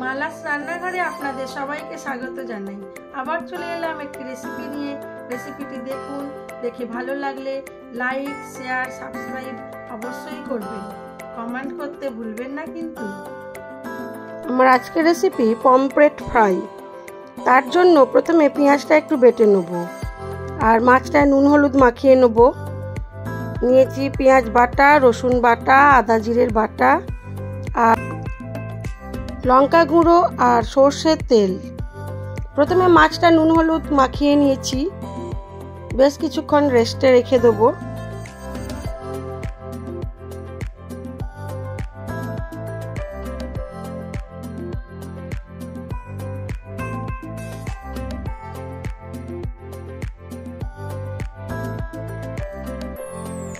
মালাস রান্নাঘরে আপনাদের সবাইকে স্বাগত জানাই। আবার চলে এলাম একটি রেসিপি নিয়ে। রেসিপিটি দেখুন, দেখে ভালো লাগলে লাইক, শেয়ার, সাবস্ক্রাইব অবশ্যই করবেন। কমেন্ট করতে ভুলবেন না কিন্তু। আমার আজকের রেসিপি পমফ্রেট ফ্রাই। তার জন্য প্রথমে পেঁয়াজটা একটু বেটে নেব আর মাছটায় নুন হলুদ মাখিয়ে নেব। নিয়েছি পেঁয়াজ বাটা, রসুন বাটা, আদা জিরের বাটা আর লঙ্কা গুঁড়ো আর সর্ষের তেল। প্রথমে মাছটা নুন হলুদ মাখিয়ে নিয়েছি, বেশ কিছুক্ষণ রেস্টে রেখে দেবো।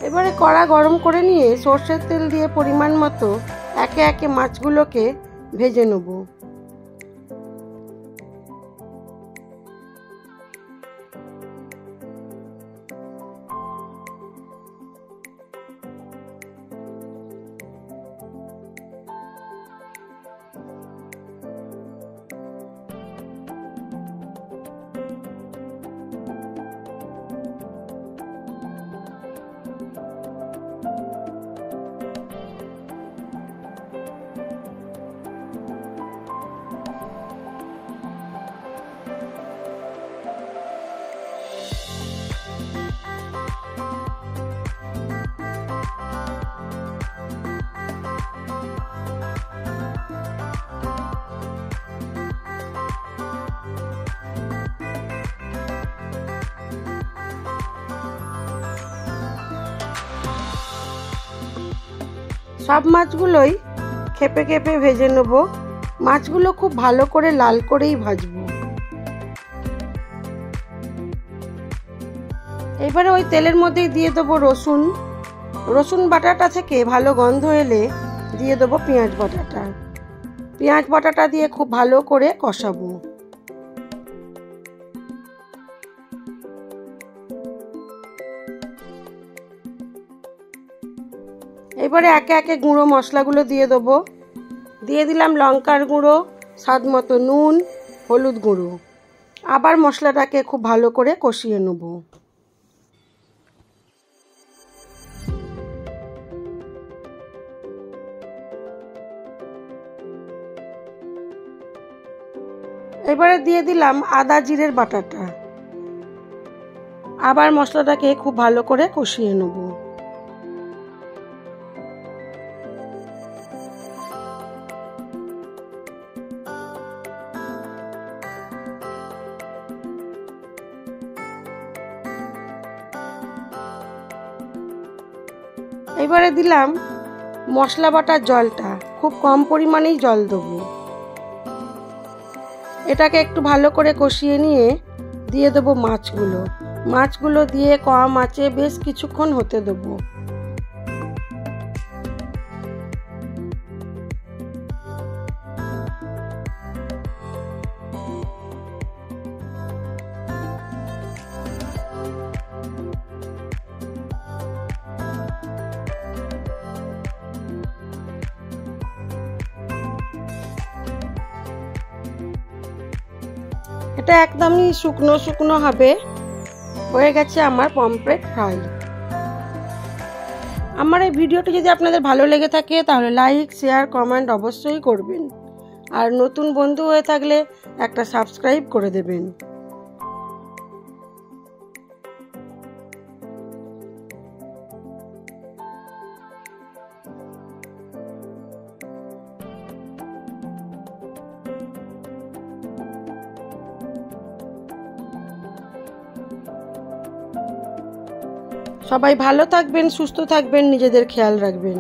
এবারে কড়া গরম করে নিয়ে সর্ষের তেল দিয়ে পরিমাণ মতো একে একে মাছগুলোকে ভেজে নেব। সব মাছগুলোই খেপে খেপে ভেজে নেব। মাছগুলো খুব ভালো করে লাল করেই ভাজবো। এবারে ওই তেলের মধ্যেই দিয়ে দেবো রসুন। রসুন বাটাটা থেকে ভালো গন্ধ এলে দিয়ে দেবো পেঁয়াজ বাটাটা। পেঁয়াজ বাটাটা দিয়ে খুব ভালো করে কষাবো। এবারে একে একে গুঁড়ো মশলাগুলো দিয়ে দেবো। দিয়ে দিলাম লঙ্কার গুঁড়ো, স্বাদ মতো নুন, হলুদ গুঁড়ো। আবার মশলাটাকে খুব ভালো করে কষিয়ে নেব। এবারে দিয়ে দিলাম আদা জিরের বাটাটা। আবার মশলাটাকে খুব ভালো করে কষিয়ে নেব। এবারে দিলাম মশলা বাটার জলটা, খুব কম পরিমাণেই জল দেবো। এটাকে একটু ভালো করে কষিয়ে নিয়ে দিয়ে দেবো মাছগুলো। মাছগুলো দিয়ে কম আঁচে বেশ কিছুক্ষণ হতে দেবো। এটা একদমই শুকনো শুকনো হবে। হয়ে গেছে আমার পমফ্রেট ফ্রাই। আমার এই ভিডিওটি যদি আপনাদের ভালো লেগে থাকে তাহলে লাইক, শেয়ার, কমেন্ট অবশ্যই করবেন। আর নতুন বন্ধু হয়ে থাকলে একটা সাবস্ক্রাইব করে দেবেন। সবাই ভালো থাকবেন, সুস্থ থাকবেন, নিজেদের খেয়াল রাখবেন।